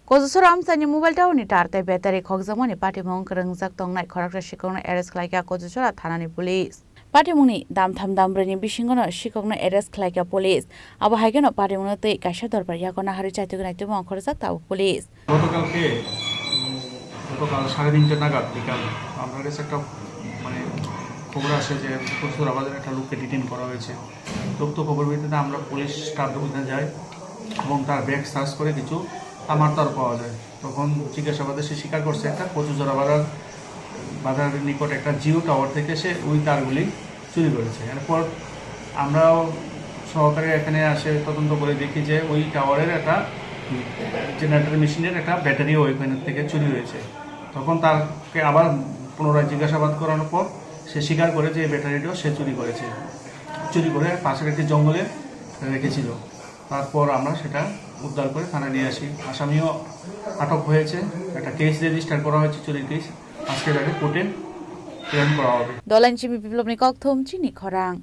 Kojusor amsani mobile tower ni tartai battery khokjamani patimong krengjak tongnai khorakra sikongna arrest khlaika Kojusora thanani police. Patimungni damtham dambrani bisingono sikongna arrest khlaika police. Abo haigeno patimungno tei kaisa dorbar yakona hari chaitugna tumong khorjak tabu police. গতকাল 3:30 নাগাদ বিকাল আমরা কাছে একটা খবর আসে যে কচুরাবাদের একটা লোককে ডিটেইন করা হয়েছে। তথ্য খবর ভিত্তিতে আমরা পুলিশ স্টাফ ওখানে যাই এবং তার ব্যাগ সার্চ করে কিছু তামার পাওয়া যায়। তখন জিজ্ঞাসাবাদে সে স্বীকার করছে একটা বাজারের নিকট একটা জিও টাওয়ার থেকে সে ওই তারগুলি চুরি করেছে। এরপর আমরাও সহকারে এখানে আসে তদন্ত করে দেখি যে ওই টাওয়ারের একটা জেনারেটর মেশিনের একটা ব্যাটারিও ওইখান থেকে চুরি হয়েছে। তখন তাকে আবার পুনরায় জিজ্ঞাসাবাদ করানোর পর সে স্বীকার করে যে এই ব্যাটারিটাও সে চুরি করে পাশের একটি জঙ্গলে রেখেছিল। তারপর আমরা সেটা উদ্ধার করে থানায় নিয়ে আসি। আসামিও আটক হয়েছে, একটা কেস রেজিস্টার করা হয়েছে, চুরির কেস। আজকে তাকে কোর্টে প্রেরণ করা হবে। Dolan chimi biplobni kok thom chini khorang.